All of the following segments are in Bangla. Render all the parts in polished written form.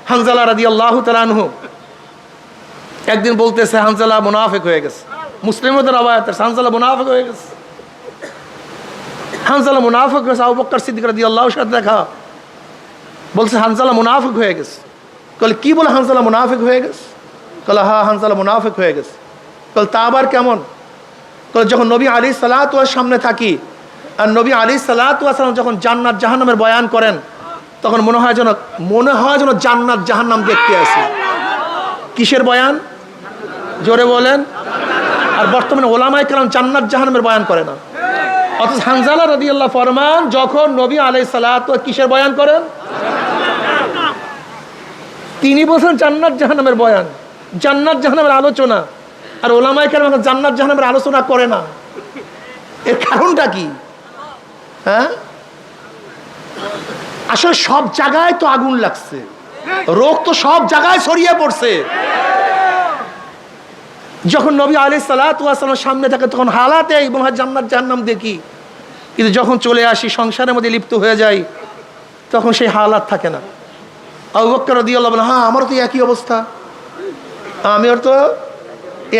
হানজালা রাদিয়াল্লাহু তাআলা আনহু একদিন বলতেছে হানজালা মুনাফিক হয়ে গেছে। মুসলিমদের রওয়ায়াত হানজালা মুনাফিক হয়ে গেছে। হানজালা মুনাফিক হয়েছে, আবু বকর সিদ্দিক রাদিয়াল্লাহু সাথে দেখা, বলছে হানজালা মুনাফিক হয়ে গেছে। বলে কি বলে হানজালা মুনাফিক হয়ে গেছে? বলে হ্যাঁ হানজালা মুনাফিক হয়ে গেছে। বলে তা আবার কেমন? বলে যখন নবী আলাইহিস সালাতু ওয়াস সামনে থাকি আর নবী আলাইহিস সালাতু ওয়াস যখন জান্নাত জাহান্নামের বয়ান করেন তখন মনে হয় যেন জান্নাত জাহান্নাম দেখতে আসি। কিসের বয়ান? জোরে বলেন। আর বর্তমানে ওলামায়ে কেরাম জান্নাত জাহান্নামের বয়ান করে না। অথচ হানজালা রাদিয়াল্লাহু ফরমান যখন নবী আলাইহিস সালাতু ওয়াস কিসের বয়ান করেন? তিনি বলছেন জান্নাত জাহান্নামের বয়ান, জান্নাত জাহান্নামের আলোচনা। আর ওলামায়ে কেরাম জান্নাত জাহান্নামের আলোচনা করে না। এর কারণটা কি? হ্যাঁ, আসলে সব জায়গায় তো আগুন লাগছে, রোগ তো সব জায়গায় ছড়িয়ে পড়ছে। যখন নবী আলাইহিস সালাতু ওয়াস সালামের সামনে থাকে তখন হালাতে মনে হয় জান্নাত জাহান্নাম দেখি, কিন্তু যখন চলে আসি সংসারের মধ্যে লিপ্ত হয়ে যাই তখন সেই হালাত থাকে না। আবু বকর রাদিয়াল্লাহু আনহু, হ্যাঁ আমারও তো একই অবস্থা, আমিও তো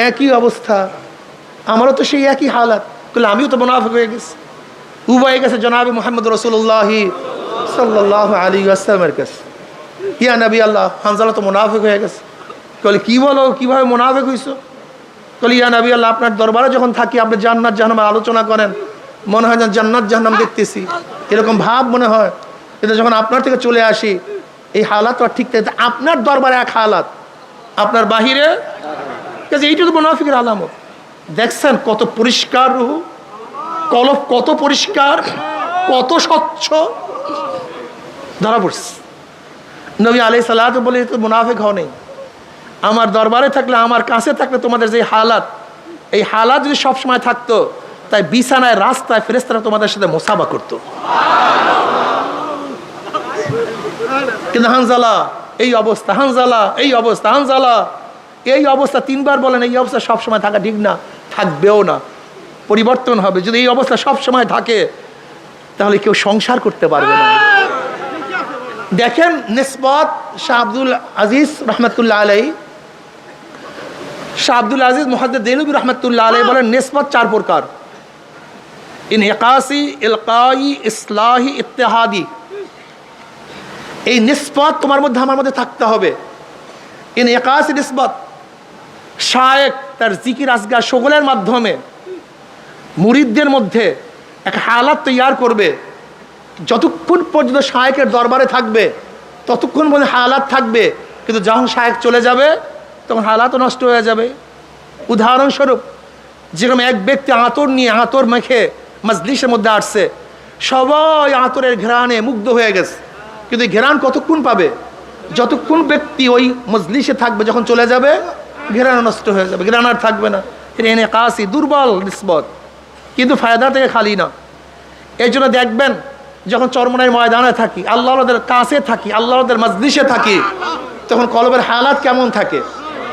একই অবস্থা, আমারও তো সেই একই হালাত। বলে আমিও তো মুনাফিক হয়ে গেছি। উভয় গেছে জনাবে মুহাম্মদ রাসূলুল্লাহ সাল্লাল্লাহু আলাইহি ওয়াসাল্লামের কাছে, ইয়া নবী আল্লাহ হানজালা তো মুনাফিক হয়ে গেছে। বলে কি বলো, কিভাবে মুনাফিক হইছো? বলে ইয়া নবী আল্লাহ আপনার দরবারে যখন থাকি আপনি জান্নাত জাহান্নামের আলোচনা করেন, মনে হয় যেন জান্নাত জাহান্নাম দেখতেছি, এরকম ভাব মনে হয়। কিন্তু যখন আপনার থেকে চলে আসি এই হালাত আর ঠিক থাকে। আপনার দরবারে এক হালাত, আপনার বাহিরে, এইটা তো মুনাফিকের আলামত। দেখছেন কত পরিষ্কার রূহ, কলব কত পরিষ্কার, কত স্বচ্ছ, ধরা পড়ছে। নবী আলাইহিস সালাতু বলে তো মুনাফিক হও নেই, আমার দরবারে থাকলে আমার কাছে থাকলে তোমাদের যে হালাত, এই হালাত যদি সবসময় থাকতো তাই বিছানায় রাস্তায় ফেরেশতারা তোমাদের সাথে মুসাফা করতো। কিন্তু হানজালা এই অবস্থা, হানজালা এই অবস্থা, হানজালা এই অবস্থা, তিনবার বলেন এই অবস্থা সবসময় থাকা ঠিক না, থাকবেও না, পরিবর্তন হবে। যদি এই অবস্থা সবসময় থাকে তাহলে কেউ সংসার করতে পারবে না। দেখেন নিসবত শাহ আব্দুল আজিজ রহমতুল্লাহ আলাইহি, শাহ আব্দুল আজিজ মুহাদ্দিস দেলবি রহমতুল্লাহ আলাইহি বলেন নিসবত চার প্রকার: ইনইকাসি, ইলকাই, ইসলাহি, ইত্তেহাদি। এই নিসবত তোমার মধ্যে আমার মধ্যে থাকতে হবে। ইনইকাসি নিসবত, শায়েখ তার জিকির আজগার সকলের মাধ্যমে মুরিদদের মধ্যে এক হালাত তৈয়ার করবে। যতক্ষণ পর্যন্ত শায়েখের দরবারে থাকবে ততক্ষণ মধ্যে হালাত থাকবে, কিন্তু যখন শায়েখ চলে যাবে তখন হালাতও নষ্ট হয়ে যাবে। উদাহরণস্বরূপ যেরকম এক ব্যক্তি আতর নিয়ে আতর মেখে মজলিসের মধ্যে আসছে, সবাই আতরের ঘ্রাণে মুগ্ধ হয়ে গেছে, কিন্তু এই ঘ্রাণ কতক্ষণ পাবে? যতক্ষণ ব্যক্তি ওই মজলিসে থাকবে, যখন চলে যাবে ঘ্রাণ নষ্ট হয়ে যাবে, ঘ্রাণ আর থাকবে না। এনে কাশি দুর্বল নিসবত, কিন্তু ফায়দা থেকে খালি না। এই জন্য দেখবেন যখন চরমনাই ময়দানে থাকি, আল্লাহদের কাছে থাকি, আল্লাহদের মজলিসে থাকি, তখন কলবের হালাত কেমন থাকে,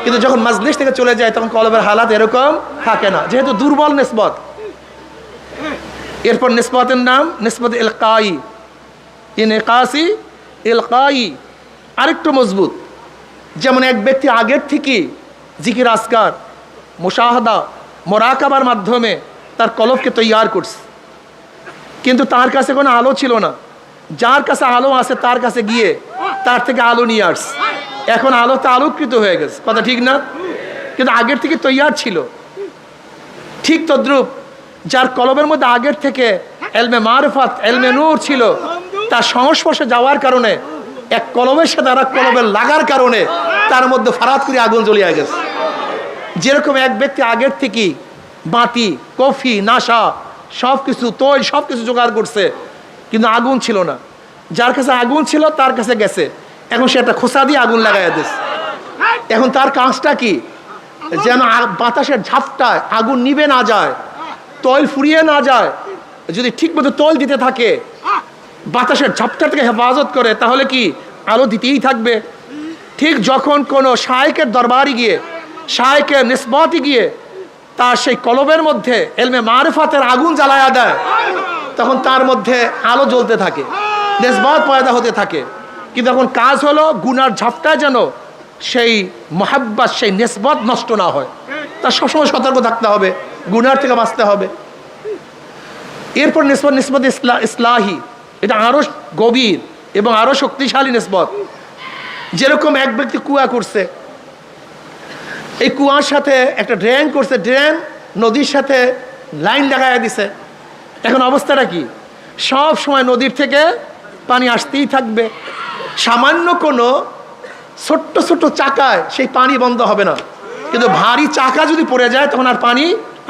কিন্তু যখন মজলিস থেকে চলে যায় তখন কলবের হালাত এরকম থাকে না, যেহেতু দুর্বল নিসবত। এরপর নিসবতের নাম নিসবত ইলকাই, ইনকাসি, ইলকাই আরেকটু মজবুত। যেমন এক ব্যক্তি আগের থেকে জিকির আসকার, মুশাহাদা, মোরাকাবার মাধ্যমে তার কলবকে তৈয়ার করছে, কিন্তু তার কাছে কোনো আলো ছিল না। যার কাছে আলো আছে তার কাছে গিয়ে তার থেকে আলো নিয়ে আসছে, এখন আলোতে আলোকৃত হয়ে গেছে, কথা ঠিক না? কিন্তু আগের থেকে তৈয়ার ছিল। ঠিক তদ্রূপ যার কলবের মধ্যে আগের থেকে এলমে মারিফাত, এলমে নূর ছিল, তার সংস্পর্শে যাওয়ার কারণে, এক কলবের সাথে আর এক কলবের লাগার কারণে তার মধ্যে ফারাত করে আগুন জ্বলিয়ে গেছে। যেরকম এক ব্যক্তি আগের থেকে বাতি, কফি, নাশা সব কিছু, তৈল সব কিছু জোগাড় করছে, কিন্তু আগুন ছিল না। যার কাছে আগুন ছিল তার কাছে গেছে, এখন সে একটা খোসা দিয়ে আগুন লাগাইয়া দিচ্ছে। এখন তার কাজটা কি? যেন বাতাসের ঝাপটায় আগুন নিভে না যায়, তৈল ফুরিয়ে না যায়। যদি ঠিক মতো তৈল দিতে থাকে, বাতাসের ঝাপটা থেকে হেফাজত করে, তাহলে কি আলো দিতেই থাকবে। ঠিক যখন কোনো শায়েখের দরবারে গিয়ে, শায়েখের নিসবতে গিয়ে তার সেই কলবের মধ্যে এলমে মারিফাতের আগুন জ্বালায়া দেয়, তখন তার মধ্যে আলো জ্বলতে থাকে, নিসবত পয়দা হতে থাকে। কিন্তু এখন কাজ হলো গুনার ঝাপটায় যেন সেই মহাব্বাত, সেই নিসবত নষ্ট না হয়। তার সবসময় সতর্ক থাকতে হবে, গুনার থেকে বাঁচতে হবে। এরপর নিসবত ইসলাহি, এটা আরও গভীর এবং আরও শক্তিশালী নিসবত। যেরকম এক ব্যক্তি কুয়া করছে, এই কুয়ার সাথে একটা ড্রেন করছে, ড্রেন নদীর সাথে লাইন লাগাইয়া দিছে। এখন অবস্থাটা কি? সব সময় নদীর থেকে পানি আসতেই থাকবে। সামান্য কোনো ছোট্ট ছোট্ট চাকায় সেই পানি বন্ধ হবে না, কিন্তু ভারী চাকা যদি পড়ে যায় তখন আর পানি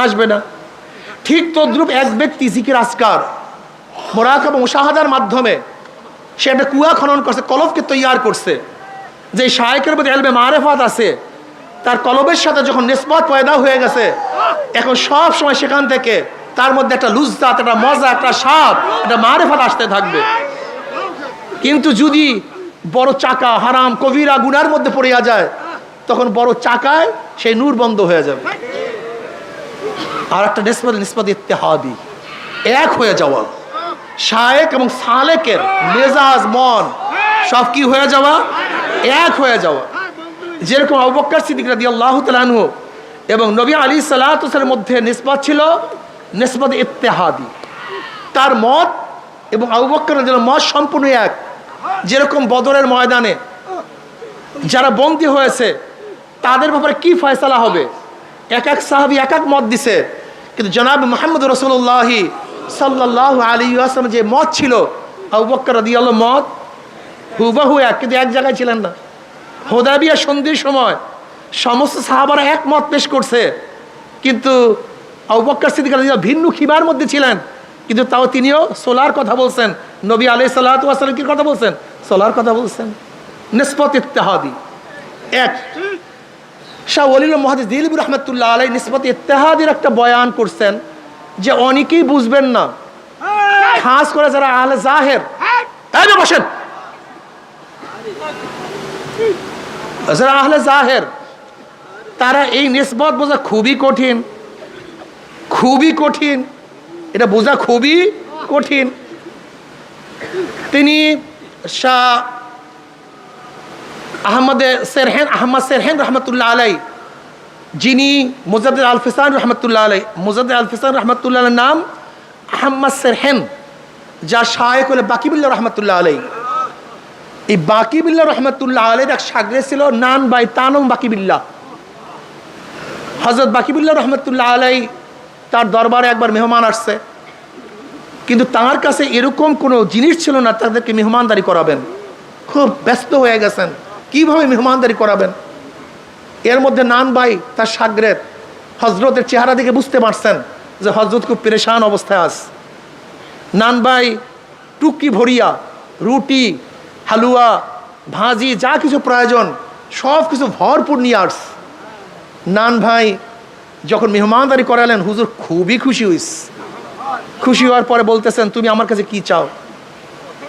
আসবে না। ঠিক তদ্রূপ এক ব্যক্তি জিকির আজকার মুরাকাবা মুশাহাদার মাধ্যমে সে একটা কুয়া খনন করছে, কলবকে তৈয়ার করছে। যে শায়েকের মধ্যে ইলমে মারিফাত আছে, তার কলবের সাথে যখন নিসবত পয়দা হয়ে গেছে, এখন সব সময় সেখান থেকে তার মধ্যে একটা লুজ্জাত, একটা মজা, একটা স্বাদ, একটা মারিফাত আসতে থাকবে। কিন্তু যদি বড় চাকা হারাম কবিরা গুনার মধ্যে পড়িয়া যায়, তখন বড় চাকায় সেই নূর বন্ধ হয়ে যাবে। আর একটা নিসবত ইত্তেহাদি, এক হয়ে যাওয়া। শায়েক এবং সালেকের মেজাজ, মন সব কি হয়ে যাওয়া? এক হয়ে যাওয়া। যেরকম আবু বকর সিদ্দিক রাদিয়াল্লাহু তাআলা আনহু এবং নবী আলাইহিস সালাতু ওয়াস সালামের মধ্যে নিসবত ছিল নিসবত ইত্তেহাদি। তার মত এবং আবু বকর রাদিয়াল্লাহু মত সম্পূর্ণ এক। যেরকম বদরের ময়দানে যারা বন্দী হয়েছে তাদের ব্যাপারে কি ফয়সালা হবে, এক এক সাহাবী এক এক মত দিছে, কিন্তু জনাব মুহাম্মদ রাসূলুল্লাহ সাল্লাল্লাহু আলাইহি ওয়াসাল্লাম যে মত ছিল, আবু বকর রাদিয়াল্লাহু মত হুবহু এক, কিন্তু এক জায়গায় ছিলেন না। হুদায়বিয়া সন্ধির সময় সমস্ত সাহাবারা এক মত পেশ করছে, কিন্তু আবু বকর সিদ্দিক রাদিয়াল্লাহু ভিন্ন খিবার মধ্যে ছিলেন, কিন্তু তাও তিনিও সোলার কথা বলছেন। নবী আলাইহিস সালাতু ওয়াস সালাম কি কথা বলছেন? সোলার কথা বলছেন। নিসবত ইত্তেহাদি এক। শাহ ওয়ালিউল্লাহ মুহাদ্দিস দিলবি রাহমাতুল্লাহ আলাইহি নিসবত ইত্তেহাদির একটা বয়ান করছেন যে অনেকেই বুঝবেন না, খাস করে যারা আহলে জাহের। এই বসেন, যারা আহলে জাহের তারা এই নিসবত বোঝা খুবই কঠিন, খুবই কঠিন, এটা বোঝা খুবই কঠিন। তিনি শাহ আহমদ সেরহেন রহমতুল্লাহ আলাই, যিনি মুজাদ্দিদ আল ফিসান রহমতুল্লাহ আলাই, মুজাদ্দিদ আল ফিসান রহমতুল্লাহ আলাইর নাম আহমদ সেরহেন, যা শায়েখ হলে বাকিবুল্লাহ রহমতুল্লাহ আলাই। এই বাকিবুল্লাহ রহমতুল্লাহ আলাইর এক শাগরেদ ছিল নান বাই তানম বাকিবুল্লাহ। হযরত বাকিবুল্লাহ রহমতুল্লাহ আলাই তার দরবারে একবার মেহমান আসছে, কিন্তু তার কাছে এরকম কোনো জিনিস ছিল না তাদেরকে মেহমানদারি করাবেন। খুব ব্যস্ত হয়ে গেছেন, কিভাবে মেহমানদারি করাবেন। এর মধ্যে নান ভাই তার শাগরেদ হজরতের চেহারা দেখে বুঝতে পারছেন যে হজরত খুব পেরেশান অবস্থায় আছে। নান ভাই টুকি ভরিয়া রুটি, হালুয়া, ভাজি, যা কিছু প্রয়োজন সব কিছু ভরপুর নিয়ে আস। নান ভাই যখন মেহমানদারি করালেন, হুজুর খুবই খুশি হইস। খুশি হওয়ার পরে বলতেছেন, তুমি আমার কাছে কি চাও?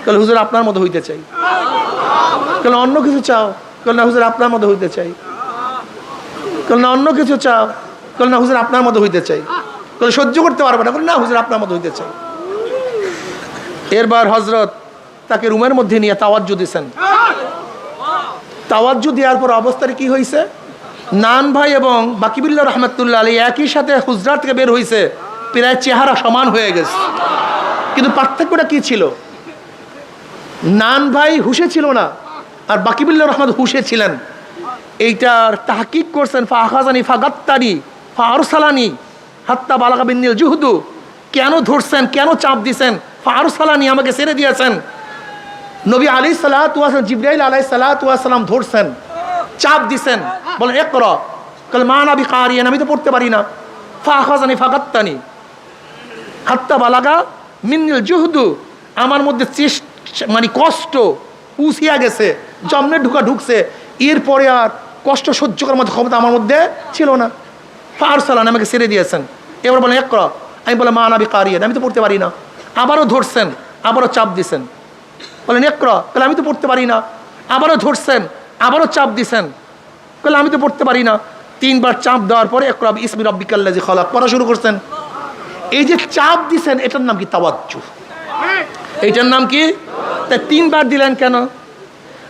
বলে, হুজুর আপনার মতো হইতে চাই। বলে, অন্য কিছু চাও? বলে, না হুজুর আপনার মতো হইতে চাই। বলে, না অন্য কিছু চাও? বলে, না হুজুর আপনার মতো হইতে চাই। বলে, সহ্য করতে পারবে না? বলে, না হুজুর আপনার মতো হইতে চাই। এরবার হজরত তাকে রুমের মধ্যে নিয়ে তাওয়াজ্জু দিয়েছেন। তাওয়াজ্জু দেওয়ার পর অবস্থাটা কি হয়েছে, নান ভাই এবং বাকিবুল্লাহ রহমতুল্লাহ আলী একই সাথে হুজরাত থেকে বের হয়েছে, প্রায় চেহারা সমান হয়ে গেছে। কিন্তু পার্থক্যটা কি ছিল? নান ভাই হুশে ছিল না, আর বাকিবুল্লাহ রহমত হুশে ছিলেন। এইটার তাহকিক করছেন ফাখাজানি ফাগাত্তানি ফারসালানি হাত্তা বালাগা বিন্নিল জুহদু। কেন ধরছেন, কেন চাপ দিয়েছেন? ফারসালানি, আমাকে ছেড়ে দিয়েছেন। নবী আলাইহিস সালাতু ওয়াস সালাম, জিবরাইল আলাইহিস সালাতু ওয়াস সালাম ধরছেন, চাপ দিছেন, বলেন ইকরা। কল মা না বিকারিয়ান, আমি তো পড়তে পারি না। ফাখাজানি ফাগাত্তানি হাত্তা বালাগা মিন্নিল জুহদু, আমার মধ্যে মানে কষ্ট পুষিয়া গেছে, জমনে ঢুকছে। এরপরে আর কষ্ট সহ্য করার মতো ক্ষমতা আমার মধ্যে ছিল না। ফারসালান, আমাকে ছেড়ে দিয়েছেন। এবার বলেন ইকরা। আমি বলে মা না বিকারিয়ান, আমি তো পড়তে পারি না। আবারও ধরছেন, আবারও চাপ দিছেন, বলেন ইকরা। তাহলে আমি তো পড়তে পারি না। আবারও ধরছেন, আবারও চাপ দিছেন, বলে আমি তো পড়তে পারি না। তিনবার চাপ দেওয়ার পরে ইকরা বিসমি রাব্বিকাল্লাযী খালাক পড়া শুরু করছেন। এই যে চাপ দিছেন, এটার নাম কি? তাওয়াজ্জু। এইটার নাম কি? তাই তিনবার দিলেন কেন?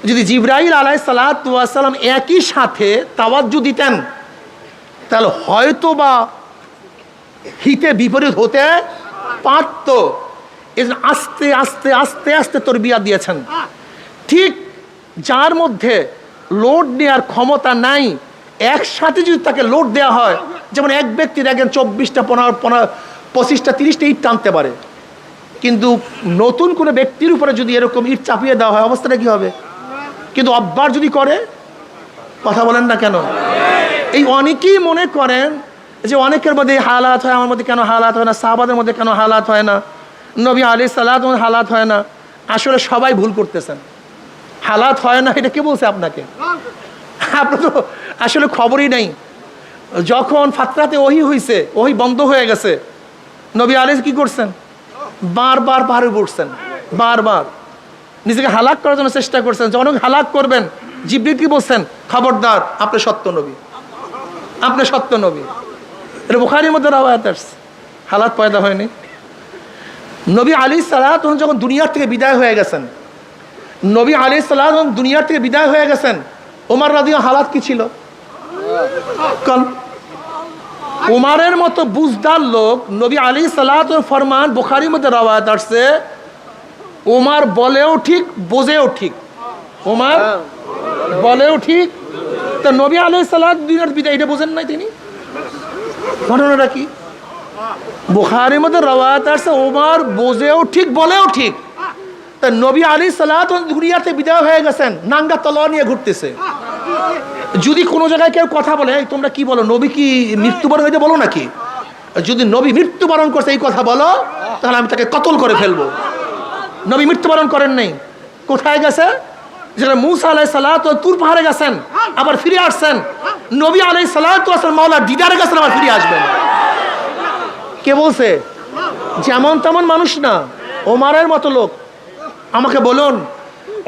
যদি জিবরাইল আলাইহিস সালাতু ওয়াস সালাম একই সাথে তাওয়াজ্জু দিতেন তাহলে হয়তো বা হিতে বিপরীত হতে পারত। এই জন্য আস্তে আস্তে আস্তে আস্তে তরবিয়া দিয়েছেন। ঠিক যার মধ্যে লোড নেওয়ার ক্ষমতা নাই, একসাথে যদি তাকে লোড দেওয়া হয়, যেমন এক ব্যক্তি দেখেন 24টা 25টা 30টা ইট টানতে পারে, কিন্তু নতুন কোনো ব্যক্তির উপরে যদি এরকম ইট চাপিয়ে দেওয়া হয় অবস্থাটা কি হবে? কিন্তু অব্বার যদি করে, কথা বলেন না কেন? এই অনেকেই মনে করেন যে অনেকের মধ্যে হালাত হয়, আমার মধ্যে কেন হালাত হয় না, সাহাবাদের মধ্যে কেন হালাত হয় না, নবী আলাইহিস সালাতু হালাত হয় না। আসলে সবাই ভুল করতেছেন। হালাত হয় না এটা কে বলছে আপনাকে? আপনার তো আসলে খবরই নেই। যখন ফাতরাতে ওহী হয়েছে, ওহী বন্ধ হয়ে গেছে, নবী আলাইহিস কি করছেন? বারবার পাহাড়ে উঠছেন, বারবার নিজেকে হালাক করার জন্য চেষ্টা করছেন। যখন হালাক করবেন, জিবরিল কি বলছেন? খবরদার, আপনি সত্য নবী, আপনি সত্য নবী। এটা বুখারীর মধ্যে রাওয়ায়াত আছে। হালাত পয়দা হয়নি। নবী আলাইহিস সালাতু যখন দুনিয়ার থেকে বিদায় হয়ে গেছেন, নবী আলাইহিস সালাতু দুনিয়ার থেকে বিদায় হয়ে গেছেন, ওমর রাদিয়াল্লাহু হালাত কি ছিল? উমারের মতো বুঝদার লোক, নবী আলাইহিস সালাতু ফরমান বুখারীর মধ্যে রাওয়ায়াত আছে, উমার বলেও ঠিক বোঝেও ঠিক। উমার বলেও ঠিক, তা নবী আলাইহিস সালাতু দুনিয়ার বিদায় এটা বোঝেন নাই তিনি? ঘটনাটা কি? বুখারীর মধ্যে রাওয়ায়াত আছে উমার বোঝেও ঠিক বলেও ঠিক। তা নবী আলাইহিস সালাতু দুনিয়াতে বিদায় হয়ে গেছেন, নাঙ্গা তলোয়ার নিয়ে ঘুরতেছে। যদি কোনো জায়গায় কেউ কথা বলে, তোমরা কি বলো, নবী কি মৃত্যুবরণ হইতে বলো নাকি? যদি নবী মৃত্যুবরণ করছে এই কথা বলো, তাহলে আমি তাকে কতল করে ফেলবো। নবী মৃত্যুবরণ করেন নাই, কোথায় গেছে? যেটা মূসা আলাইহিস সালাতু তুর পাহাড়ে গেছেন, আবার ফিরে আসছেন। নবী আলাইহিস সালাতু মাওলার দিদারে গেছেন, আবার ফিরে আসবেন। কে বলছে? যেমন তেমন মানুষ না, ওমারের মতো লোক। আমাকে বলুন,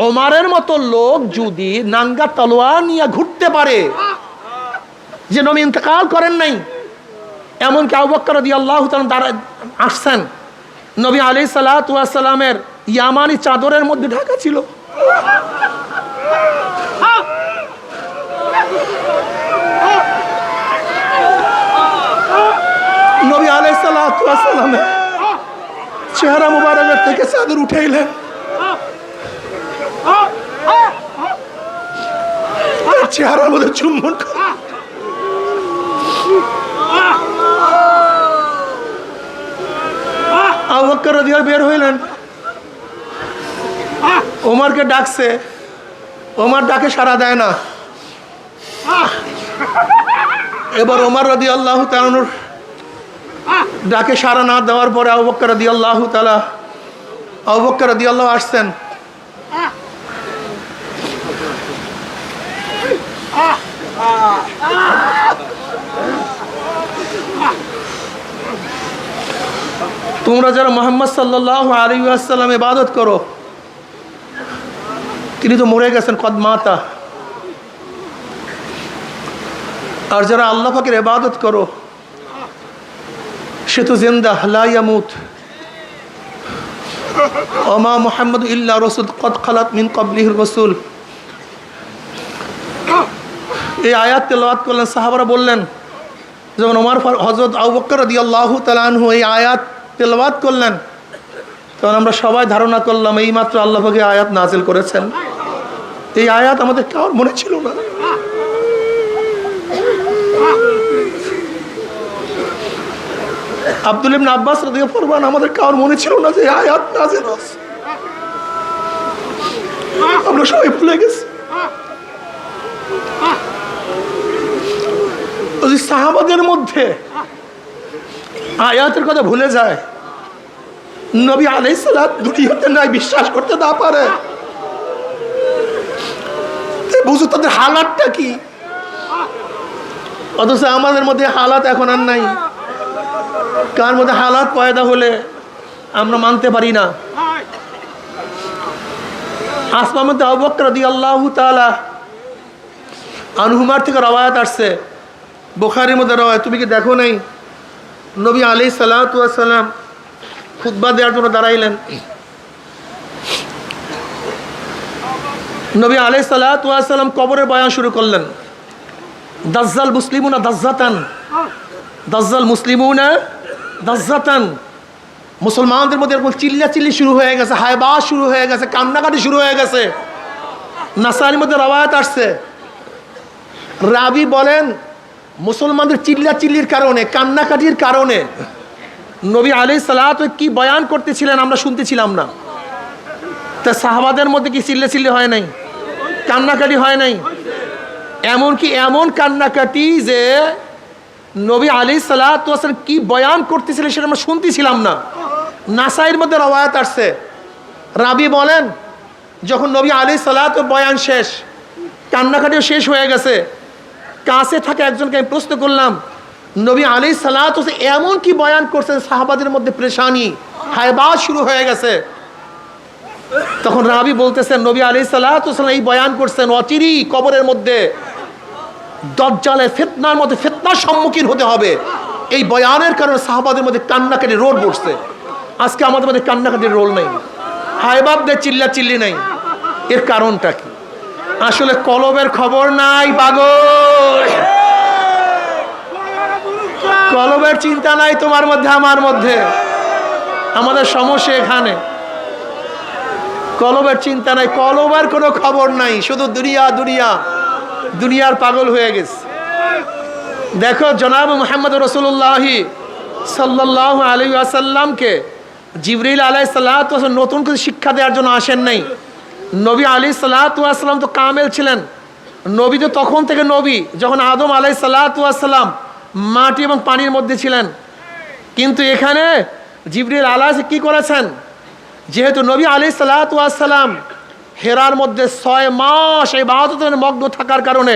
ওমারের মতো লোক যদি নাঙ্গা তলোয়ার নিয়ে ঘুরতে পারে, যে নবী ইন্তেকাল করেন নাই, এমনকি আবু বকর রাদিয়াল্লাহু তাআলা দাঁড়ায় আসছেন, নবী আলাইহিস সালাতু ওয়াস সালামের ইয়ামানি চাদরের মধ্যে ঢাকা ছিল। নবী আলাইহিস সালাতু ওয়াস সালামের চেহারা মুবারকের থেকে চাদর উঠাইলেন, চেহারার মধ্যে চুম্বন করে আবু বকর রাদিয়াল্লাহু বের হইলেন, ওমরকে ডাকছে, ওমর ডাকে সাড়া দেয় না। এবার ওমর রাদিয়াল্লাহু তাআলা ডাকে সাড়া না দেওয়ার পরে আবু বকর রাদিয়াল্লাহু আসছেন। তোমরা যারা মুহাম্মদ সাল্লাল্লাহু আলাইহি ওয়াসাল্লাম ইবাদত করো, তিনি তো মরে গেছেন, কদ মাতা। আর যারা আল্লাহ পাকের ইবাদত করো, সে তো জিন্দা, লা ইয়ামুত। ওমা মুহাম্মদ ইল্লা রাসূল কদ খালাত মিন ক্বাবলিহির রাসূল। এই আয়াত তেলাওয়াত করলেন, সাহাবারা বললেন, যখন ওমর হযরত আবু বকর রাদিয়াল্লাহু তাআলা আনহু এই আয়াত তেলাওয়াত করলেন, তখন আমরা সবাই ধারণা করলাম এইমাত্র আল্লাহ পাক এই আয়াত নাযিল করেছেন। এই আয়াত আমাদের কারোর মনে ছিল না। আব্দুল্লাহ ইবনে আব্বাস রাদিয়াল্লাহু আনহু ফরমান, আমাদের কারোর মনে ছিল না যে এই আয়াত নাযিল হচ্ছে। আমরা সবাই ভুলে গেছি। সাহাবাদের মধ্যে আয়াতের কথা ভুলে যায়, নবী আলাইহিস সালাত দুনিয়াতে নাই বিশ্বাস করতে না পারে, বুঝো তাদের হালাতটা কি। অথচ আমাদের মধ্যে হালাত এখন আর নাই। কার মধ্যে হালাত পয়দা হলে আমরা মানতে পারি না। আসমার মধ্যে আবু বকর রাদিয়াল্লাহু তাআলা আনহুমার থেকে রাওয়ায়াত আসছে, বুখারীর মধ্যে রাওয়ায়াত, তুমি কি দেখো নাই? নবী আলাইহিস সালাতু ওয়াস সালাম খুতবা দেওয়ার জন্য দাঁড়াইলেন। নবী আলাইহিস সালাতু ওয়াস সালাম কবরের বয়ান শুরু করলেন। দাজ্জাল মুসলিমুনা দাজ্জাতান, দাজ্জাল মুসলিমুনা দাজ্জাতান। মুসলমানদের মধ্যে এরকম চিল্লাচিল্লি শুরু হয়ে গেছে, হায়বাস শুরু হয়ে গেছে, কান্নাকাটি শুরু হয়ে গেছে। নাসাইর মধ্যে রওয়ায়াত আসছে, রাবি বলেন মুসলমানদের চিল্লাচিল্লির কারণে, কান্নাকাটির কারণে নবী আলাইহিস সালাতু কি বয়ান করতেছিলেন আমরা শুনতেছিলাম না। তা সাহাবাদের মধ্যে কি চিল্লাচিল্লি হয় নাই, কান্নাকাটি হয় নাই? এমনকি এমন কান্নাকাটি যে নবী আলাইহিস সালাতু ওয়াস সালাম কি বয়ান করতেছিলেন সেটা আমরা শুনতেছিলাম না। নাসাইর মধ্যে রওয়ায়াত আসছে, রাবি বলেন যখন নবী আলাইহিস সালাতু বয়ান শেষ, কান্নাকাটিও শেষ হয়ে গেছে, কাছে থাকা একজনকে আমি প্রশ্ন করলাম, নবী আলাইহিস সালাতু ওয়াস সালাম এমন কি বয়ান করছেন সাহাবাদের মধ্যে পেরেশানি, হায়বাস শুরু হয়ে গেছে। তখন রাবি বলতেছেন নবী আলাইহিস সালাতু ওয়াস সালাম এই বয়ান করছেন অচিরি কবরের মধ্যে দাজ্জালের ফিতনার মধ্যে ফিতনার সম্মুখীন হতে হবে। এই বয়ানের কারণে সাহাবাদের মধ্যে কান্নাকাটির রোল পড়ছে। আজকে আমাদের মধ্যে কান্নাকাটির রোল নাই, হায়বাবদের চিল্লাচিল্লি নাই। এর কারণটা কি? আসলে কলবের খবর নাই পাগল, কলবের চিন্তা নাই তোমার মধ্যে আমার মধ্যে। আমাদের সমস্যা এখানে, কলবের চিন্তা নাই, কলবের কোনো খবর নাই, শুধু দুনিয়া দুনিয়া, দুনিয়ার পাগল হয়ে গেছে। দেখো জনাব মুহাম্মদ রাসূলুল্লাহ সাল্লাল্লাহু আলাইহি ওয়াসাল্লামকে জিবরিল আলাইহিস সালাতু ওয়াস সালাম নতুন কিছু শিক্ষা দেওয়ার জন্য আসেন নাই। নবী আলাইহিস সালাতু ওয়াস সালাম তো কামেল ছিলেন। নবী তো তখন থেকে নবী যখন আদম আলাইহিস সালাতু ওয়াস সালাম মাটি এবং পানির মধ্যে ছিলেন। কিন্তু এখানে জিবরিল আলাইহিস কি করেছেন, যেহেতু নবী আলাইহিস সালাতু ওয়াস সালাম হেরার মধ্যে 6 মাস ইবাদতের মগ্ন থাকার কারণে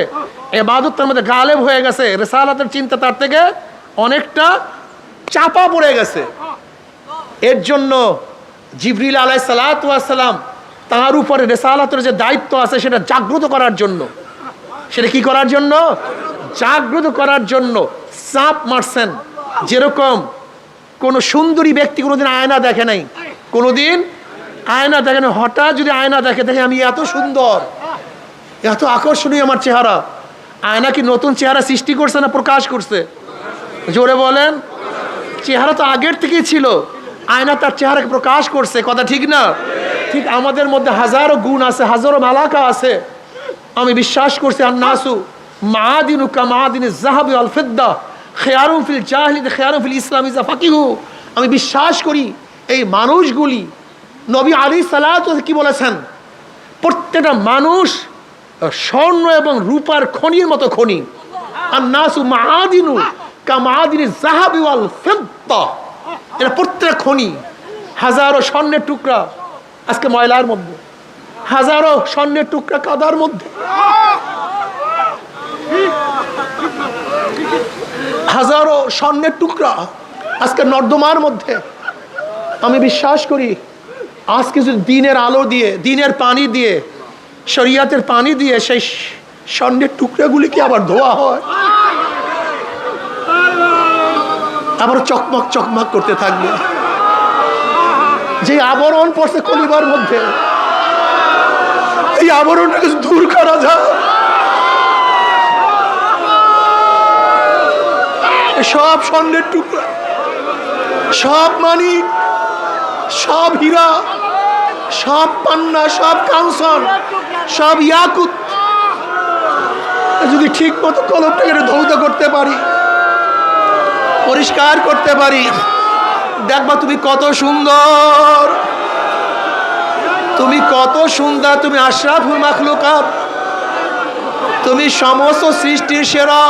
ইবাদতের মধ্যে গালেব হয়ে গেছে, রিসালাতের চিন্তা তার থেকে অনেকটা চাপা পড়ে গেছে। এর জন্য জিবরিল আলাইহিস সালাতু ওয়াস সালাম তার উপরে রিসালাতের যে দায়িত্ব আছে সেটা জাগ্রত করার জন্য, সেটা কি করার জন্য? জাগ্রত করার জন্য চাপ মারছেন। যেরকম কোন সুন্দরী ব্যক্তি কোনোদিন আয়না দেখে নাই, কোনোদিন আয়না দেখে না, হঠাৎ যদি আয়না দেখে, দেখে আমি এত সুন্দর, এত আকর্ষণীয় আমার চেহারা। আয়না কি নতুন চেহারা সৃষ্টি করছে না প্রকাশ করছে? জোরে বলেন। চেহারা তো আগের থেকেই ছিল, আয়না তার চেহারাকে প্রকাশ করছে, কথা ঠিক না? ঠিক আমাদের মধ্যে হাজারো গুণ আছে, হাজারো মালাকা আছে। আমি বিশ্বাস করছি আন্নাসু মাআদিনু কামাআদিনিজ যাহাবি ওয়াল ফিদ্দা খিয়ারুম ফিল জাহিলিয়াতি খিয়ারুম ফিল ইসলাম ইযা ফাকিহু। আমি বিশ্বাস করি এই মানুষগুলি, নবী আলাইহিস সালাতু ওয়াস সালাম কি বলেছেন, প্রত্যেকটা মানুষ স্বর্ণ এবং রূপার খনির মতো খনি। আন্নাসু মাআদিনু কামাআদিনিজ যাহাবি ওয়াল ফিদ্দা। এটা প্রত্যেক খনি, হাজারো স্বর্ণের টুকরা আজকে ময়লার মধ্যে, হাজারো স্বর্ণের টুকরা কাদার মধ্যে, হাজারো স্বর্ণের টুকরা আজকে নর্দমার মধ্যে। আমি বিশ্বাস করি আজকে যদি দিনের আলো দিয়ে, দিনের পানি দিয়ে, শরিয়াতের পানি দিয়ে সেই স্বর্ণের টুকরাগুলিকে আবার ধোয়া হয়, আবার চকমক চকমক করতে থাকবে। যে আবরণ পড়ছে কলিবার মধ্যে, এই আবরণটাকে দূর করা যায়। সব স্বর্ণের টুকরা, সব মানিক, সব হীরা, সব পান্না, সব কাঞ্চন, সব ইয়াকুত যদি ঠিক মতো কলবটাকে ধৌত করতে পারি, পরিষ্কার করতে পারি, দেখবা তুমি কত সুন্দর, তুমি কত সুন্দর, তুমি আশরাফুল মাখলুকাত, তুমি সমস্ত সৃষ্টির সেরা।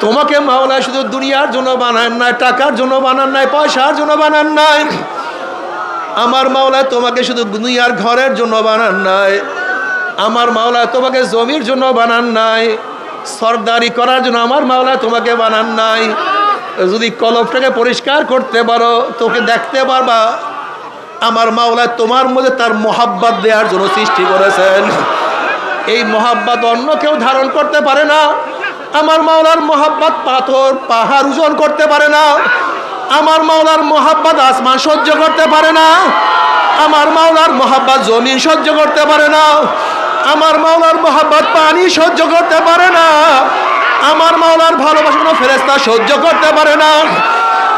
তোমাকে মাওলা শুধু দুনিয়ার জন্য বানান নাই, টাকার জন্য বানান নাই, পয়সার জন্য বানান নাই। আমার মাওলা তোমাকে শুধু দুনিয়ার ঘরের জন্য বানান নাই, আমার মাওলা তোমাকে জমির জন্য বানান নাই, সরদারি করার জন্য আমার মাওলা তোমাকে বানান নাই। যদি কলবটাকে পরিষ্কার করতে পারো, তোকে দেখতে পারবা আমার মাওলা তোমার মধ্যে তার মোহাব্বত দেওয়ার জন্য সৃষ্টি করেছেন। এই মোহাব্বত অন্য কেউ ধারণ করতে পারে না। আমার মাওলার মোহাব্বত পাথর পাহাড় ওজন করতে পারে না। আমার মাওলার মোহাব্বত আসমান সহ্য করতে পারে না। আমার মাওলার মোহাব্বত জমিন সহ্য করতে পারে না, আমার মাওলার মোহাব্বত পানি সহ্য করতে পারে না, আমার মাওলার ভালোবাসা কোনো ফেরেশতা সহ্য করতে পারে না,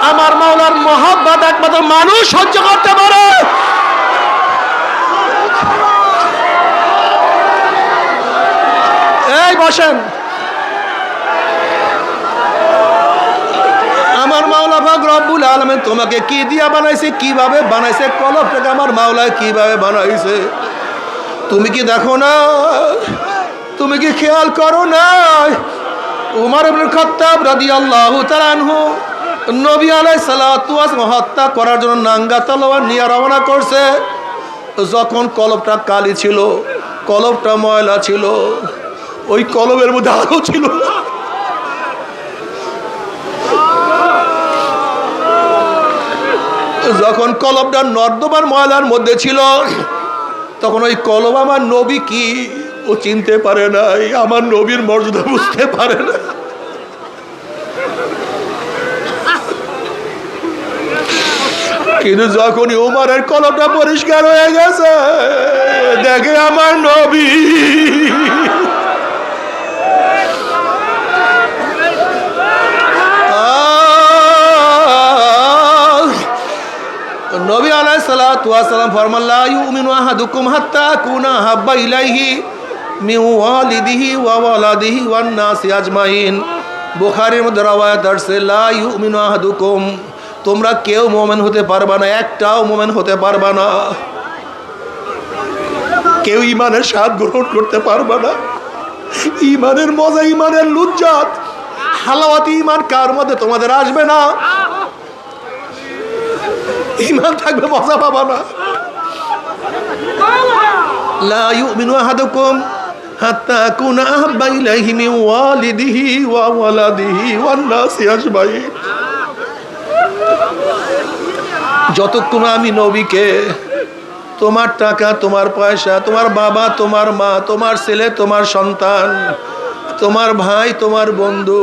আমার মাওলার মোহাব্বত একমাত্র মানুষ সহ্য করতে পারে। এই বসেন, আমার মাওলা পাক রব্বুল আলামিন তোমাকে কি দিয়া বানাইছে, কিভাবে বানাইছে, কলবটাকে আমার মাওলা কিভাবে বানাইছে তুমি কি দেখো না? তুমি কি খেয়াল করো না? উমর ইবনে খাত্তাব রাদিয়াল্লাহু তাআলা আনহু নবী আলাইহিস সালাতু ওয়াস হত্যা করার জন্য নাঙ্গা তলোয়ার নিয়ে রওনা করছে। যখন কলবটা কালি ছিল, কলবটা ময়লা ছিল, ওই কলবের মধ্যে আলো ছিল। যখন কলবটা নর্দমার ময়লার মধ্যে ছিল, তখন ওই কলব আমার নবী কি ও চিনতে পারে নাই, আমার নবীর মর্যাদা বুঝতে পারে না। কিন্তু যখনই উমরের কলবটা পরিষ্কার হয়ে গেছে, দেখে আমার নবী, নবী আলাইহিস সালাতু ওয়াস সালাম ফরমান লা ইউমিনু আহাদুকুম হাত্তা কুনা হাব্বা ইলাইহি মিন ওয়ালিদিহি ওয়া ওয়ালাদিহি ওয়ান নাসি আজমাইন। বুখারীর মধ্যে রওয়ায়াত আছে লা ইউমিনু আহাদুকুম, তোমরা কেউ মুমিন হতে পারবা না, একটাও মুমিন হতে পারবা না, কেউ ঈমানের স্বাদ গ্রহণ করতে পারবা না। ঈমানের মজা, ঈমানের লুজ্জাত, হালাওয়াত ঈমান কার মধ্যে তোমাদের আসবে না? ঈমান থাকবে, মজা পাবা না। লা ইউমিনু আহাদুকুম হাত্তা আকুনা আহাব্বা ইলাইহি মিন ওয়ালিদিহি ওয়া ওয়ালাদিহি ওয়ান নাসি আজমাইন। যতক্ষণ আমি নবীকে তোমার টাকা, তোমার পয়সা, তোমার বাবা, তোমার মা, তোমার ছেলে, তোমার সন্তান, তোমার ভাই, তোমার বন্ধু,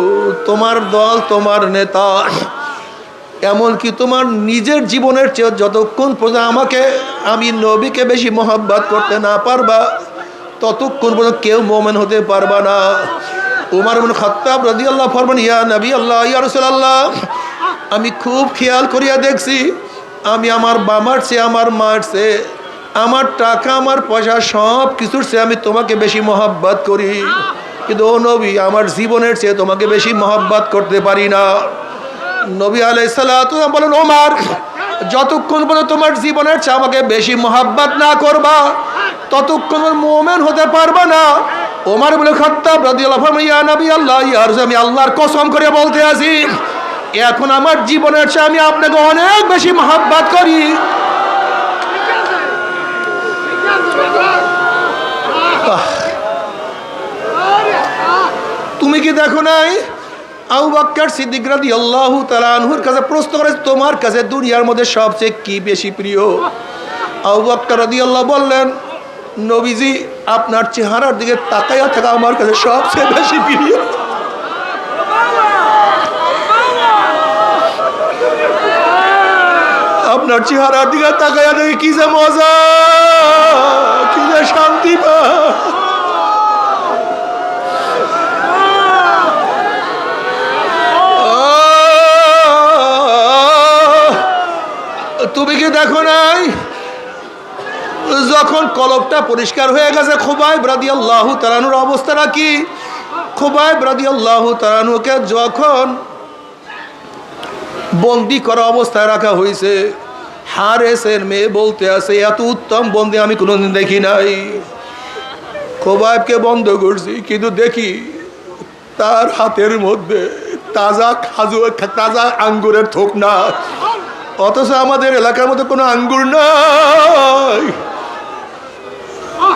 তোমার দল, তোমার নেতা, এমনকি তোমার নিজের জীবনের চেয়ে যতক্ষণ পর্যন্ত আমাকে, আমি নবীকে বেশি মহব্বত করতে না পারবা, ততক্ষণ পর্যন্ত কেউ মুমিন হতে পারবা না। উমর ইবনে খাত্তাব রাদিয়াল্লাহু ফরমান ইয়া নবী আল্লাহ, ইয়া রাসূলুল্লাহ, আমি খুব খেয়াল করিয়া দেখছি, আমি আমার বাবার চেয়ে, আমার মার চেয়ে, আমার টাকা, আমার পয়সা, সব কিছুর চেয়ে আমি তোমাকে বেশি মহব্বত করি, কিন্তু ও নবী, আমার জীবনের চেয়ে তোমাকে বেশি মহব্বত করতে পারি না। নবী আলাইহিস সালাতু বলেন ওমর, যতক্ষণ পর্যন্ত তোমার জীবনের চেয়ে আমাকে বেশি মহব্বত না করবা, ততক্ষণ মুমিন হতে পারবা না। ওমর ইবনে খাত্তাব রাদিয়াল্লাহু আনহু ইয়া নবী আল্লাহ, ইয়া রাসূল, আমি আল্লাহর কসম করে বলতে আছি, এখন আমার জীবনের চেয়ে আমি আপনাকে অনেক বেশি মহব্বত করি। তুমি কি দেখো নাই আবু বকর সিদ্দিক রাদিয়াল্লাহু তাআলা আনহুর কাছে প্রশ্ন করে, তোমার কাছে দুনিয়ার মধ্যে সবচেয়ে কি বেশি প্রিয়? আবু বকর রাদিয়াল্লাহু বললেন, নবীজি, আপনার চেহারার দিকে তাকায়া থাকা আমার কাছে সবচেয়ে বেশি প্রিয়। আপনার চেহারার দিকে তাকায়া দেখে কি যে মজা, কি যে শান্তি পা। তুমি কি দেখো নাই যখন কলবটা পরিষ্কার হয়ে গেছে, খুবাইব রাদিয়াল্লাহু তাআলা আনহুর অবস্থাটা কি? খুবাইব রাদিয়াল্লাহু তাআলা আনহুকে যখন বন্দি করা অবস্থায় রাখা হয়েছে, হারেসের মেয়ে বলতে আছে, এত উত্তম বন্দি আমি কোনোদিন দেখি নাই। খুবাইবকে বন্ধ করছি, কিন্তু দেখি তার হাতের মধ্যে তাজা তাজা আঙ্গুরের থোক না, অথচ আমাদের এলাকার মধ্যে কোনো আঙ্গুর নাই,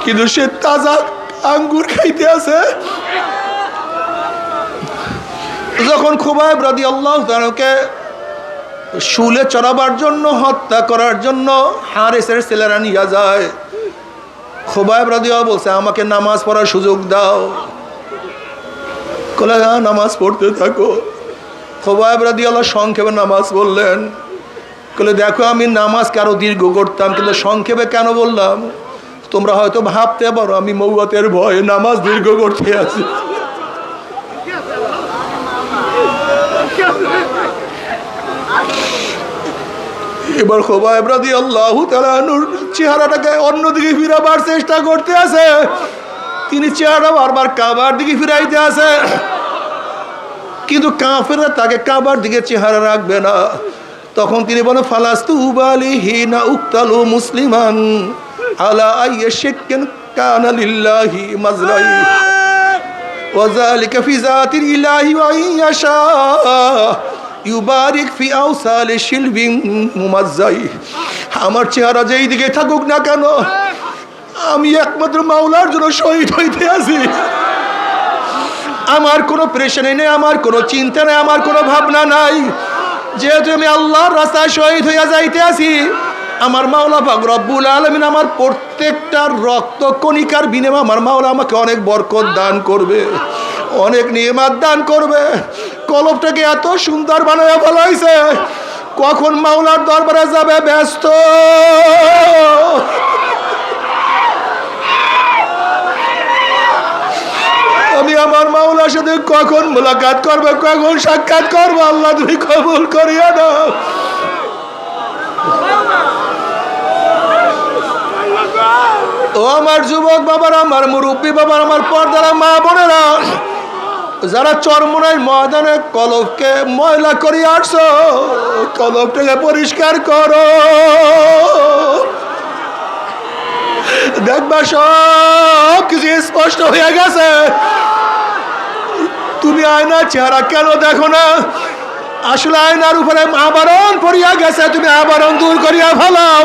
কিন্তু সে তাজা আঙ্গুর খাইতে আছে। যখন খুবাইব রাদিয়াল্লাহু তাআলাকে শুলে চড়াবার জন্য, হত্যা করার জন্য হারেসের ছেলেরা নিয়ে যায়, খুবাইব রাদিয়াল্লাহু বলছে, আমাকে নামাজ পড়ার সুযোগ দাও। কলে নামাজ পড়তে থাকো। খুবাইব রাদিয়াল্লাহু সংক্ষেপে নামাজ পড়লেন। বলে দেখো আমি নামাজকে আরো দীর্ঘ করতাম, কিন্তু সংক্ষেপে কেন বললাম, তোমরা হয়তো ভাবতে পারো আমি মৌয়াতের ভয়ে নামাজ দীর্ঘ করতে আছি। এবার খোবাইব রাদিয়াল্লাহু তাআলা আনহুর চেহারাটাকে অন্যদিকে ফিরাবার চেষ্টা করতে আছে, তিনি চেহারা বারবার কাবার দিকে ফিরাইতে আছে, কিন্তু কাফেররা তাকে কাবার দিকে চেহারা রাখবে না। তখন তিনি বলেন ফালাস্তু উবালি হিনা উক্তালু মুসলিমান আলা আইয়ি শিক্কিন কানা লিল্লাহি মাজরাই ওয়া যালিকা ফি যাতিল ইলাহি ওয়া ইয়াশা ইউবারিক ফি আওসালি শিলবিন মুমাজ্জাই। আমার চেহারা যেই দিকে থাকুক না কেন, আমি একমাত্র মাওলার জন্য শহীদ হইতে আছি। আমার কোনো প্রেশারে নেই, আমার কোনো চিন্তা নেই, আমার কোনো ভাবনা নাই। যেহেতু আমি আল্লাহর রাস্তায় শহীদ হইয়া যাইতে আছি, আমার মাওলা পাক রব্বুল আলামিন আমার প্রত্যেকটা রক্ত কণিকার বিনিময়ে আমার মাওলা আমাকে অনেক বরকত দান করবে, অনেক নিয়ামত দান করবে। কলবটাকে এত সুন্দর বানায়া ফেলাইছে, কখন মাওলার দরবারে যাবে ব্যস্ত। আমি আমার মাওলার সাথে কখন মুলাকাত করবে, কখন সাক্ষাৎ করবো, আল্লাহ তুমি কবুল করিয়া দাও। ও আমার যুবক বাবারা, আমার মুরব্বী বাবার, আমার পর্দার মা বোনেরা, যারা চরমোনাই ময়দানে কলবকে ময়লা করে আসছো, কলবটাকে পরিষ্কার করো। দেখবা সব কিছু স্পষ্ট হয়ে গেছে। তুমি আয়নার চেহারা কেন দেখো না? আসলে আয়নার উপরে আবরণ পড়িয়া গেছে, তুমি আবরণ দূর করিয়া ফেলাও,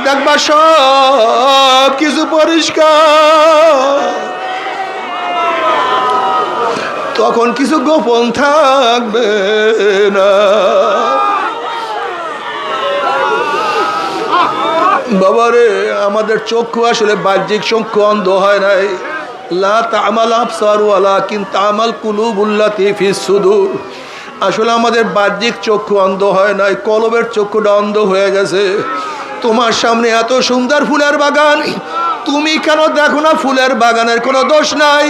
দেখবা সব কিছু পরিষ্কার। তখন কিছু গোপন থাকবে না। বাবারে, আমাদের চক্ষু আসলে বাহ্যিক চক্ষু অন্ধ হয় নাই। লা তা'মাল আবসার ওয়ালাকিন তা'মাল কুলুবুল্লাতী ফিস সুদূর। আসলে আমাদের বাহ্যিক চক্ষু অন্ধ হয় নাই, কলবের চক্ষুটা অন্ধ হয়ে গেছে। তোমার সামনে এত সুন্দর ফুলের বাগান, তুমি কেন দেখো না ফুলের বাগানের কোনো দোষ নাই?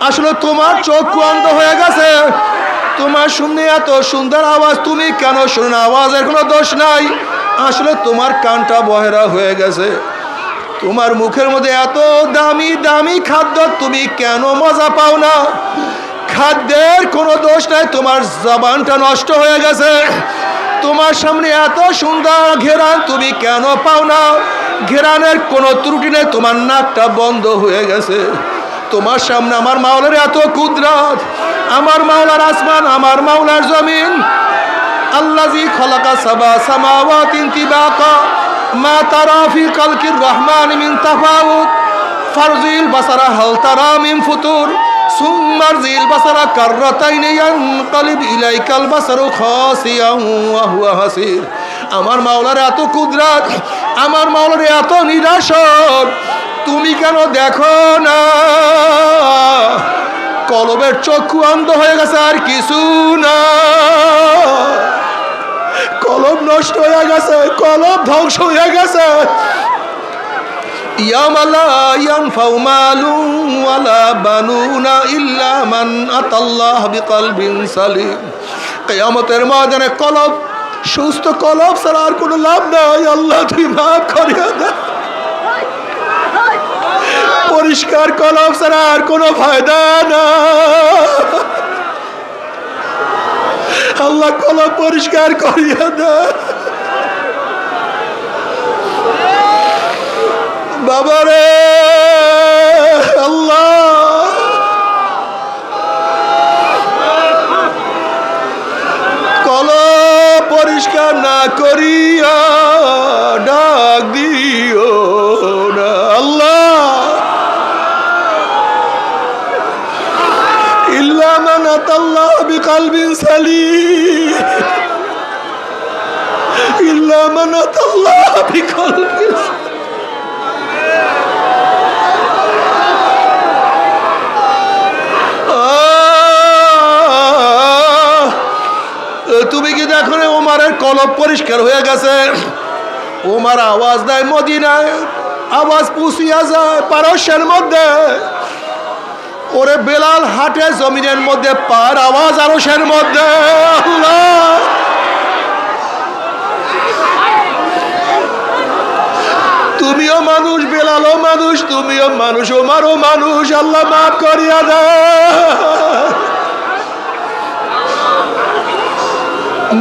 আসলে তোমার চক্ষু অন্ধ হয়ে গেছে। তোমার শুনে এত সুন্দর আওয়াজ, তুমি কেন শুনো না আওয়াজের কোনো দোষ নাই? আসলে তোমার কানটা বহেরা হয়ে গেছে। তোমার মুখের মধ্যে এত দামি দামি খাদ্য, তুমি কেন মজা পাও না? খাদ্যের কোনো দোষ নাই, তোমার জবানটা নষ্ট হয়ে গেছে। তোমার সামনে এত সুন্দর ঘেরান, তুমি কেন পাও না? ঘেরানের কোনো ত্রুটি নেই, তোমার নাকটা বন্ধ হয়ে গেছে। তোমার সামনে আমার মাওলার এত কুদরত, আমার মাওলার আসমান, আমার মাওলার জমিন। আল্লাযী খালাকা সাবা সামাওয়াতিন তিবাকা মা তারা ফি খালকির রহমান মিন তাফাউত ফারজিল বাসারা হাল তারা মিন ফুতুর সুম্মারজিল বাসারা কাররাতাইন ইয়ানকালিব ইলাইকাল বাসারু খাসিয়ান ওয়া হুয়া হাসির। আমার মাওলার এত কুদরত, আমার মাওলার এত নিদর্শন, তুমি কেন দেখো না? কলবের চক্ষু অন্ধ হয়ে গেছে, আর কিছু না। কলব নষ্ট হয়ে গেছে, কলব ধ্বংস হয়ে গেছে। ইয়াওমা লা ইয়ানফাউ মালুন ওয়ালা বানুনা ইল্লা মান আতাল্লাহ বিকলবিন সালিম। কিয়ামতের ময়দানে কলব, সুস্থ কলব ছাড়া আর কোনো লাভ নাই। আল্লাহ তুমি মাফ করিয়া দাও। পরিষ্কার কলব ছাড়া আর কোনো ফায়দা না। আল্লাহ কলব পরিষ্কার করিয়া দাও। বাবারে আল্লাহ, কলব পরিষ্কার না করিয়া ডাক দিও না। আল্লাহ ইল্লা মান আতাল্লাহ বিকলবিন সালিম, ইল্লা মান আতাল্লাহ বিকলবিন। তুমি কি এখন ওমরের কলব পরিষ্কার হয়ে গেছে। ওমর আওয়াজ দেয় মদিনায়, আওয়াজ পুষিয়া যায় পারস্যের মধ্যে। ওরে বেলাল হাটে জমিনের মধ্যে, পার আওয়াজ আরশের মধ্যে। আল্লাহ, তুমিও মানুষ, বেলালও মানুষ, তুমিও মানুষ, ওমরও মানুষ, আল্লাহ মাফ করিয়া দাও।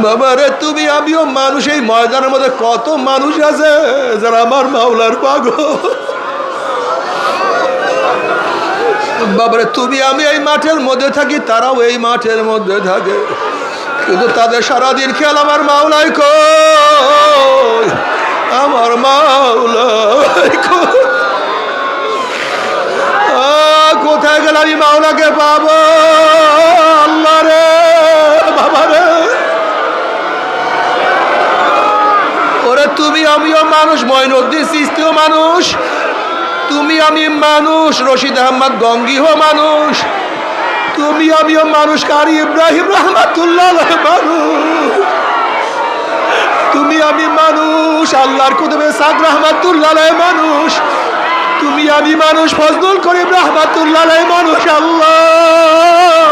বাবারে তুমি আমিও মানুষ। এই ময়দানের মধ্যে কত মানুষ আছে যারা আমার মাওলার পাগল। বাবারে তুমি আমি এই মাঠের মধ্যে থাকি, তারাও এই মাঠের মধ্যে থাকে, কিন্তু তাদের সারাদিন খেয়াল আমার মাওলাই কই, আমার মাওলাই কই। কোথায় গেলে আমি মাওলাকে পাবো? আল্লাহ রে বাবা রে, ওরে তুমি আমিও মানুষ, মঈনুদ্দিন চিশতিও মানুষ, তুমি আমি মানুষ, রশিদ আহমদ গঙ্গিও মানুষ, তুমি আমিও মানুষ, কারি ইব্রাহিম রহমাতুল্লাহ মানুষ, তুমি আমি মানুষ, আল্লাহর কুতুবে সাদ রহমাতুল্লাহ মানুষ, তুমি আমি মানুষ, ফজলুল করিম রহমাতুল্লাহ মানুষ। আল্লাহ,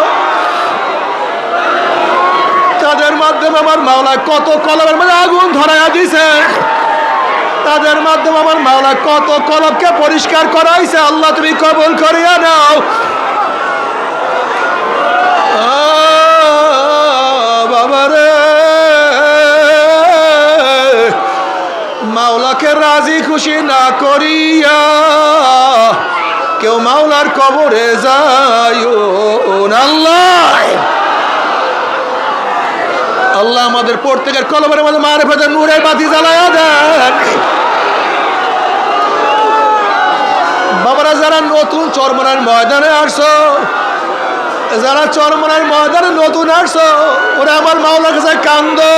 তাদের মাধ্যমে আমার মাওলা কত কলমের মধ্যে আগুন ধরাইয়া দিছে, তাদের মাধ্যমে আমার মাওলা কত কলবকে পরিষ্কার করাইছে। আল্লাহ তুমি কবুল করিয়া নাও। বাবারে, মাওলাকে রাজি খুশি না করিয়া কেউ মাওলার কবরে যায় না। আল্লাহ, আল্লাহ আমাদের প্রত্যেকের কলমের মধ্যে মারিফতের নূরের বাতি জ্বালায়া দেন। বাবারা, যারা নতুন চরমনার ময়দানে আসছো, যারা চরমনার ময়দানে নতুন আসছো, ওরা আমার মাওলার কাছে কান্দো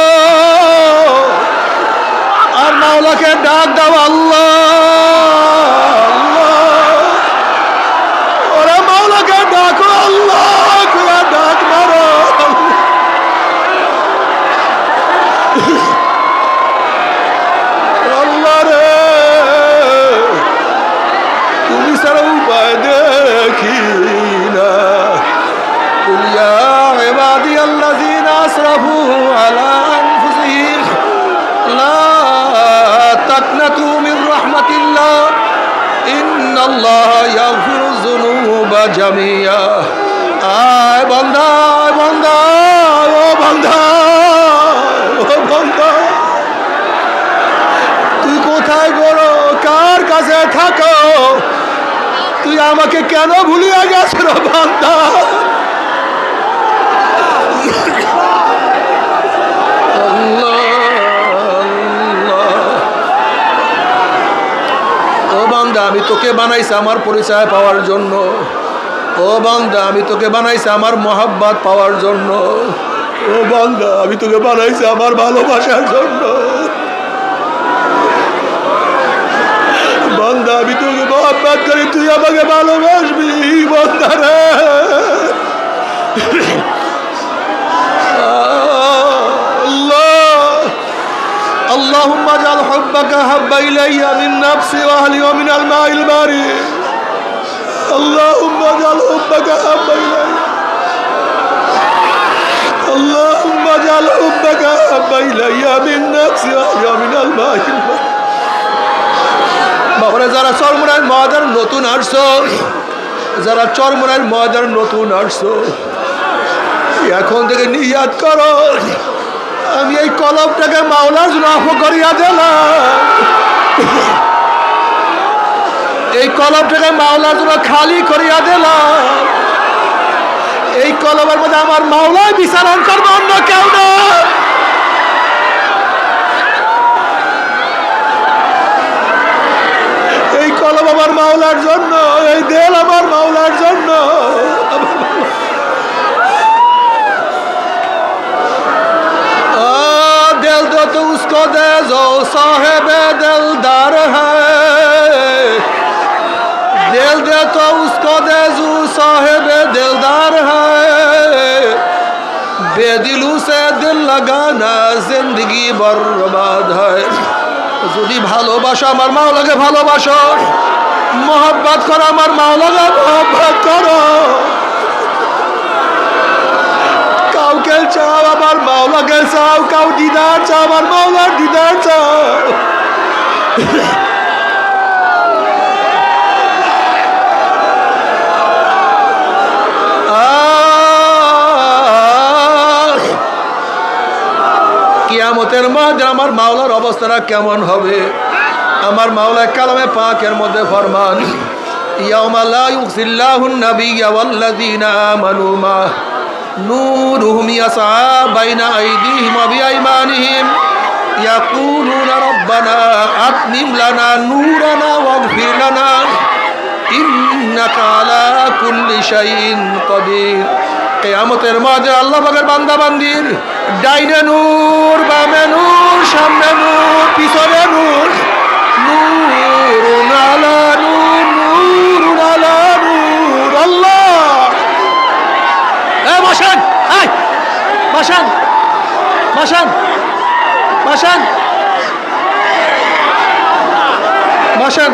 আর মাওলাকে ডাক দাও। আল্লাহ, ওরা মাওলাকে ডাকো, আল্লাহ ডাক মারো। আল্লাহ রে, তুমি ছাড়া উপায় দেখি না। কুল ইয়া ইবাদিয়াল্লাযীনা আসরাফু আলা আনফুসিহিম লা তাকনাতু মির রাহমাতিল্লাহ ইন্নাল্লাহা ইয়াগফিরুয যুনুবা জামিয়া। আয় বান্দা, বান্দা, ও বান্দা, ও বান্দা, তুই কোথায় গড়ো, কার কাছে থাকো, তুই আমাকে কেন ভুলিয়া গেছ রে বান্দা? ও বান্দা, আমি তোকে বানাইছি আমার পরিচয় পাওয়ার জন্য। ও বান্দা, আমি তোকে বানাইছি আমার মহাব্বত পাওয়ার জন্য। ও বান্দা, আমি তোকে বানাইছি আমার ভালোবাসার জন্য। বান্দা, আমি তোকে মহাব্বত করি, তুই আমাকে ভালোবাসবি। বান্দা রে, اللهم اجعل حبك حب إلي من نفسي وأهلي ومن الماء البارد. اللهم اجعل حبك حب إلي. اللهم اجعل حبك حب إلي من نفسي وأهلي ومن الماء البارد. বাবারা, যারা চরমনার ময়দান নতুন আসছো, যারা চরমনার ময়দান নতুন আসছো, এখন থেকে নিয়াত করো, আমি এই কলবটাকে মাওলার জন্য আফ করিয়া দিলাম। এই কলবটাকে মাওলার জন্য খালি করিয়া দিলাম। এই কলবের মধ্যে আমার মাওলাই বিচারণ করবো, অন্য কেউ না। এই কলব আমার মাওলার জন্য, এই দেল আমার মাওলার জন্য। दिल दो तो उसको दे जो साहेब दिलदार है, दिल दे तो उसको दे जो साहेब दिलदार है, बेदिलू से दिल লাগানা জিন্দগি বরবাদ হয়। যদি ভালোবাসো আমার মাওলাকে ভালোবাসো, মোহাব্বত করো আমার মাওলাকে মোহাব্বত করো। কাউকে চাও আমার মাওলাকে চাও, কাউ দিদার চাও আমার মাওলার দিদার চাও। কিয়ামতের মাঝে আমার মাওলার অবস্থাটা কেমন হবে? আমার মাওলা কালামে পাকের মধ্যে ফরমান, ইয়াউমা লা ইউখজিল্লাহুন নাবিয়্যা ওয়াল্লাযীনা আমানু মা নূরুহুম ইয়াসআ বাইনা আইদিহিম ওয়া বিআইমানিহিম ইয়াকুলুনা রাব্বানা আতমিম লানা নূরানা ওয়াগফির লানা ইন্নাকা আলা কুল্লি শাইইন কাদির। কিয়ামতের মাঝে আল্লাহ পাকের বান্দা বান্দির ডাইনে নূর, বামে নূর, সামনে নূর, পিছনে নূর, নূরুন আলা নূর, নূরুন আলা নূর। আল্লাহ বসেন, বসেন, বসেন, বসেন, বসেন।